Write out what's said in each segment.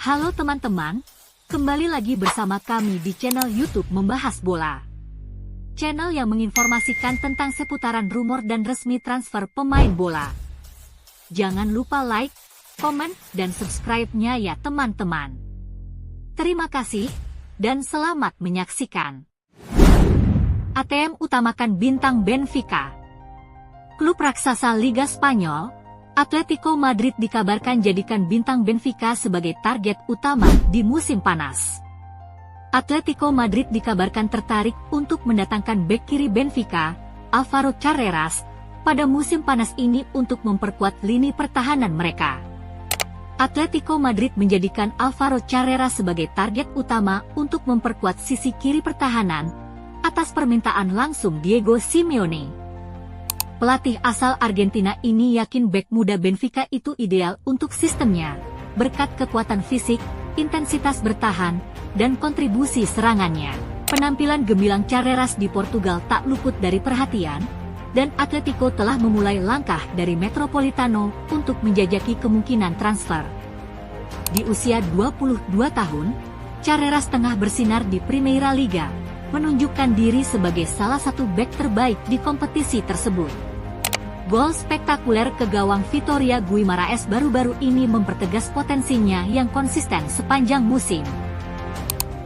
Halo teman-teman, kembali lagi bersama kami di channel YouTube Membahas Bola. Channel yang menginformasikan tentang seputaran rumor dan resmi transfer pemain bola. Jangan lupa like, komen, dan subscribe-nya ya teman-teman. Terima kasih, dan selamat menyaksikan. ATM utamakan bintang Benfica. Klub raksasa Liga Spanyol, Atletico Madrid dikabarkan jadikan bintang Benfica sebagai target utama di musim panas. Atletico Madrid dikabarkan tertarik untuk mendatangkan bek kiri Benfica, Álvaro Carreras, pada musim panas ini untuk memperkuat lini pertahanan mereka. Atletico Madrid menjadikan Álvaro Carreras sebagai target utama untuk memperkuat sisi kiri pertahanan, atas permintaan langsung Diego Simeone. Pelatih asal Argentina ini yakin bek muda Benfica itu ideal untuk sistemnya, berkat kekuatan fisik, intensitas bertahan, dan kontribusi serangannya. Penampilan gemilang Carreras di Portugal tak luput dari perhatian, dan Atletico telah memulai langkah dari Metropolitano untuk menjajaki kemungkinan transfer. Di usia 22 tahun, Carreras tengah bersinar di Primeira Liga, menunjukkan diri sebagai salah satu bek terbaik di kompetisi tersebut. Gol spektakuler ke gawang Vitória Guimarães baru-baru ini mempertegas potensinya yang konsisten sepanjang musim.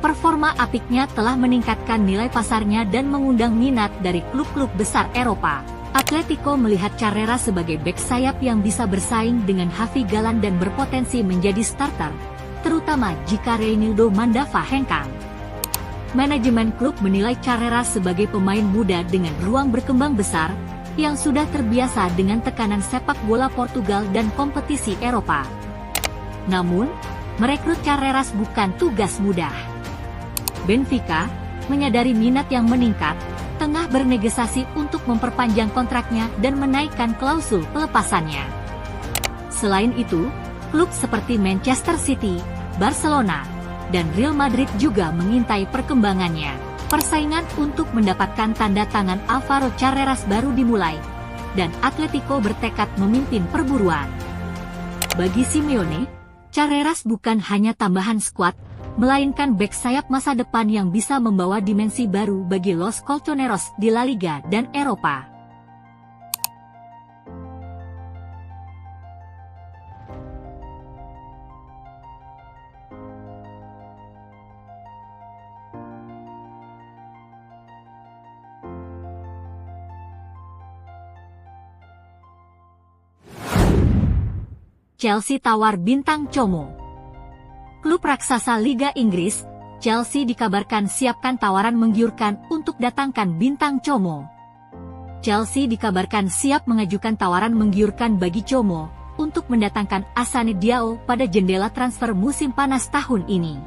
Performa apiknya telah meningkatkan nilai pasarnya dan mengundang minat dari klub-klub besar Eropa. Atletico melihat Carreras sebagai bek sayap yang bisa bersaing dengan Javi Galan dan berpotensi menjadi starter, terutama jika Reinildo Mandava hengkang. Manajemen klub menilai Carreras sebagai pemain muda dengan ruang berkembang besar, yang sudah terbiasa dengan tekanan sepak bola Portugal dan kompetisi Eropa. Namun, merekrut Carreras bukan tugas mudah. Benfica, menyadari minat yang meningkat, tengah bernegosiasi untuk memperpanjang kontraknya dan menaikkan klausul pelepasannya. Selain itu, klub seperti Manchester City, Barcelona, dan Real Madrid juga mengintai perkembangannya. Persaingan untuk mendapatkan tanda tangan Álvaro Carreras baru dimulai, dan Atletico bertekad memimpin perburuan. Bagi Simeone, Carreras bukan hanya tambahan skuad, melainkan bek sayap masa depan yang bisa membawa dimensi baru bagi Los Colchoneros di La Liga dan Eropa. Chelsea tawar bintang Como. Klub raksasa Liga Inggris, Chelsea dikabarkan siapkan tawaran menggiurkan untuk datangkan bintang Como. Chelsea dikabarkan siap mengajukan tawaran menggiurkan bagi Como untuk mendatangkan Assane Diao pada jendela transfer musim panas tahun ini.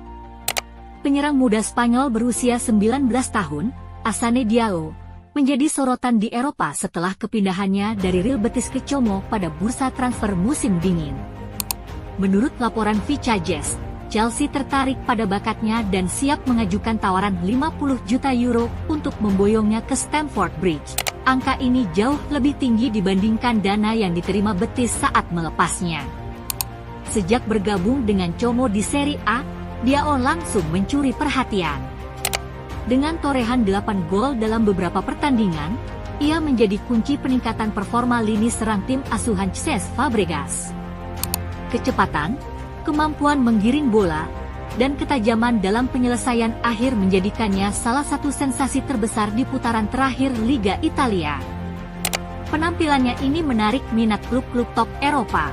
Penyerang muda Spanyol berusia 19 tahun, Assane Diao, menjadi sorotan di Eropa setelah kepindahannya dari Real Betis ke Como pada bursa transfer musim dingin. Menurut laporan Vicajes, Chelsea tertarik pada bakatnya dan siap mengajukan tawaran 50 juta euro untuk memboyongnya ke Stamford Bridge. Angka ini jauh lebih tinggi dibandingkan dana yang diterima Betis saat melepasnya. Sejak bergabung dengan Como di Serie A, Diao langsung mencuri perhatian. Dengan torehan 8 gol dalam beberapa pertandingan, ia menjadi kunci peningkatan performa lini serang tim asuhan Cesc Fabregas. Kecepatan, kemampuan menggiring bola, dan ketajaman dalam penyelesaian akhir menjadikannya salah satu sensasi terbesar di putaran terakhir Liga Italia. Penampilannya ini menarik minat klub-klub top Eropa.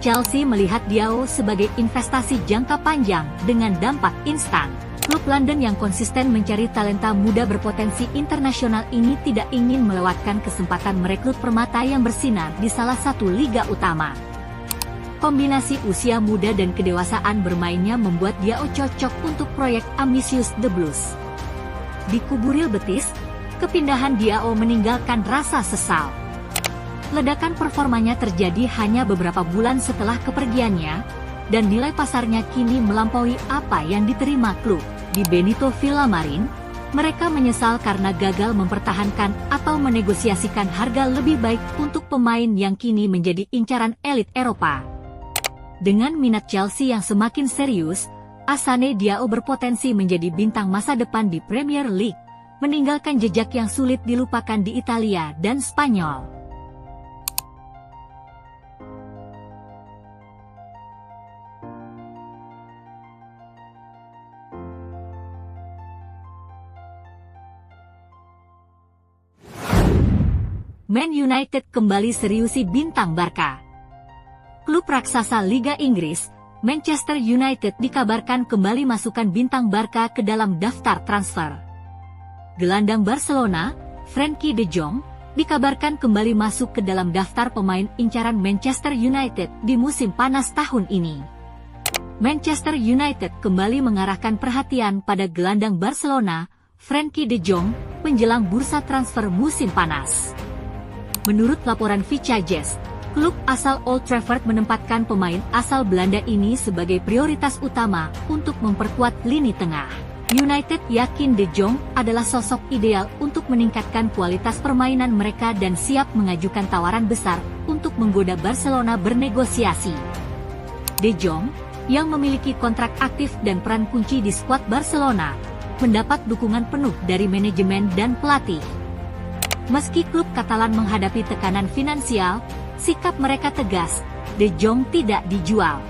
Chelsea melihat Diao sebagai investasi jangka panjang dengan dampak instan. Klub London yang konsisten mencari talenta muda berpotensi internasional ini tidak ingin melewatkan kesempatan merekrut permata yang bersinar di salah satu liga utama. Kombinasi usia muda dan kedewasaan bermainnya membuat Diao cocok untuk proyek ambisius The Blues. Di kubu Real Betis, kepindahan Diao meninggalkan rasa sesal. Ledakan performanya terjadi hanya beberapa bulan setelah kepergiannya, dan nilai pasarnya kini melampaui apa yang diterima klub. Di Benito Villamarín, mereka menyesal karena gagal mempertahankan atau menegosiasikan harga lebih baik untuk pemain yang kini menjadi incaran elit Eropa. Dengan minat Chelsea yang semakin serius, Assane Diao berpotensi menjadi bintang masa depan di Premier League, meninggalkan jejak yang sulit dilupakan di Italia dan Spanyol. Man United kembali seriusi bintang Barca. Klub raksasa Liga Inggris, Manchester United dikabarkan kembali masukkan bintang Barca ke dalam daftar transfer. Gelandang Barcelona, Frenkie de Jong, dikabarkan kembali masuk ke dalam daftar pemain incaran Manchester United di musim panas tahun ini. Manchester United kembali mengarahkan perhatian pada gelandang Barcelona, Frenkie de Jong, menjelang bursa transfer musim panas. Menurut laporan Vicajes, klub asal Old Trafford menempatkan pemain asal Belanda ini sebagai prioritas utama untuk memperkuat lini tengah. United yakin De Jong adalah sosok ideal untuk meningkatkan kualitas permainan mereka dan siap mengajukan tawaran besar untuk menggoda Barcelona bernegosiasi. De Jong, yang memiliki kontrak aktif dan peran kunci di skuad Barcelona, mendapat dukungan penuh dari manajemen dan pelatih. Meski klub Katalan menghadapi tekanan finansial, sikap mereka tegas, De Jong tidak dijual.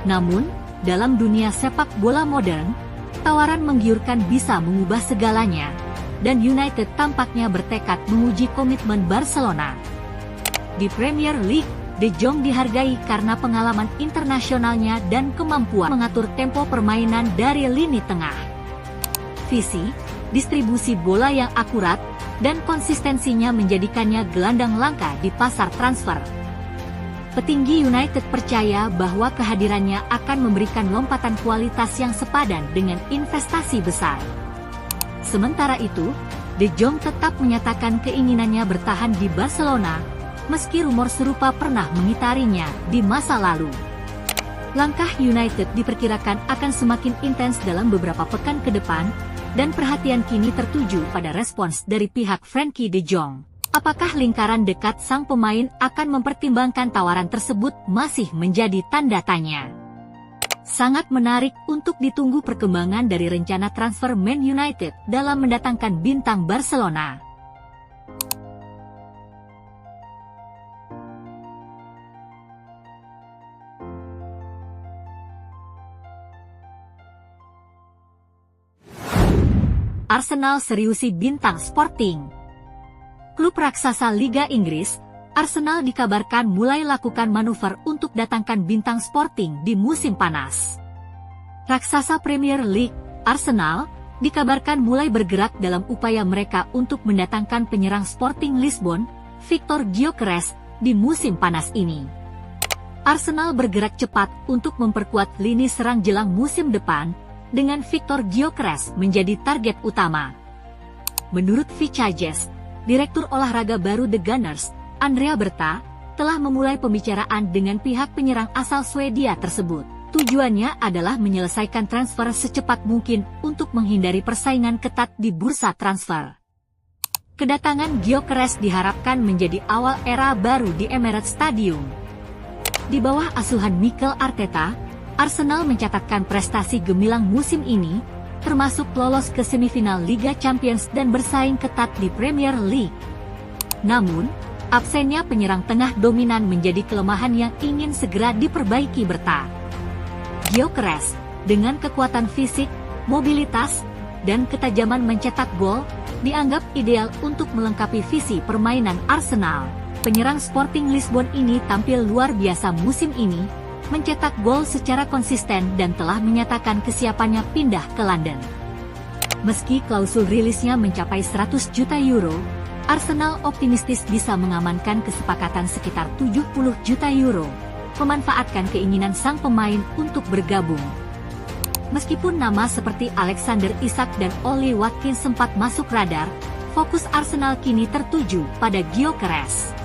Namun, dalam dunia sepak bola modern, tawaran menggiurkan bisa mengubah segalanya, dan United tampaknya bertekad menguji komitmen Barcelona. Di Premier League, De Jong dihargai karena pengalaman internasionalnya dan kemampuan mengatur tempo permainan dari lini tengah. Visi, distribusi bola yang akurat, dan konsistensinya menjadikannya gelandang langka di pasar transfer. Petinggi United percaya bahwa kehadirannya akan memberikan lompatan kualitas yang sepadan dengan investasi besar. Sementara itu, De Jong tetap menyatakan keinginannya bertahan di Barcelona, meski rumor serupa pernah mengitarinya di masa lalu. Langkah United diperkirakan akan semakin intens dalam beberapa pekan ke depan, dan perhatian kini tertuju pada respons dari pihak Frenkie de Jong. Apakah lingkaran dekat sang pemain akan mempertimbangkan tawaran tersebut masih menjadi tanda tanya. Sangat menarik untuk ditunggu perkembangan dari rencana transfer Man United dalam mendatangkan bintang Barcelona. Arsenal seriusi bintang Sporting. Klub raksasa Liga Inggris, Arsenal dikabarkan mulai lakukan manuver untuk datangkan bintang Sporting di musim panas. Raksasa Premier League, Arsenal, dikabarkan mulai bergerak dalam upaya mereka untuk mendatangkan penyerang Sporting Lisbon, Victor Gyökeres, di musim panas ini. Arsenal bergerak cepat untuk memperkuat lini serang jelang musim depan, dengan Victor Gyökeres menjadi target utama. Menurut Vicajes, Direktur Olahraga baru The Gunners, Andrea Berta, telah memulai pembicaraan dengan pihak penyerang asal Swedia tersebut. Tujuannya adalah menyelesaikan transfer secepat mungkin untuk menghindari persaingan ketat di bursa transfer. Kedatangan Gyökeres diharapkan menjadi awal era baru di Emirates Stadium. Di bawah asuhan Mikel Arteta, Arsenal mencatatkan prestasi gemilang musim ini, termasuk lolos ke semifinal Liga Champions dan bersaing ketat di Premier League. Namun, absennya penyerang tengah dominan menjadi kelemahan yang ingin segera diperbaiki Berta. Gyökeres, dengan kekuatan fisik, mobilitas, dan ketajaman mencetak gol, dianggap ideal untuk melengkapi visi permainan Arsenal. Penyerang Sporting Lisbon ini tampil luar biasa musim ini, mencetak gol secara konsisten dan telah menyatakan kesiapannya pindah ke London. Meski klausul rilisnya mencapai 100 juta euro, Arsenal optimistis bisa mengamankan kesepakatan sekitar 70 juta euro, memanfaatkan keinginan sang pemain untuk bergabung. Meskipun nama seperti Alexander Isak dan Ollie Watkins sempat masuk radar, fokus Arsenal kini tertuju pada Gyökeres.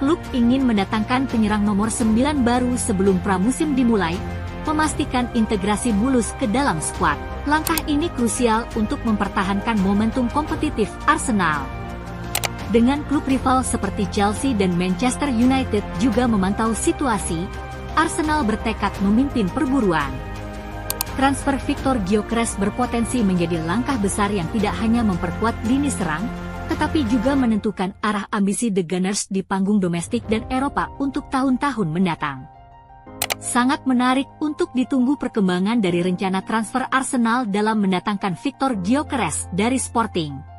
Klub ingin mendatangkan penyerang nomor 9 baru sebelum pramusim dimulai, memastikan integrasi mulus ke dalam skuad. Langkah ini krusial untuk mempertahankan momentum kompetitif Arsenal. Dengan klub rival seperti Chelsea dan Manchester United juga memantau situasi, Arsenal bertekad memimpin perburuan. Transfer Victor Gyökeres berpotensi menjadi langkah besar yang tidak hanya memperkuat lini serang, tetapi juga menentukan arah ambisi The Gunners di panggung domestik dan Eropa untuk tahun-tahun mendatang. Sangat menarik untuk ditunggu perkembangan dari rencana transfer Arsenal dalam mendatangkan Victor Gyökeres dari Sporting.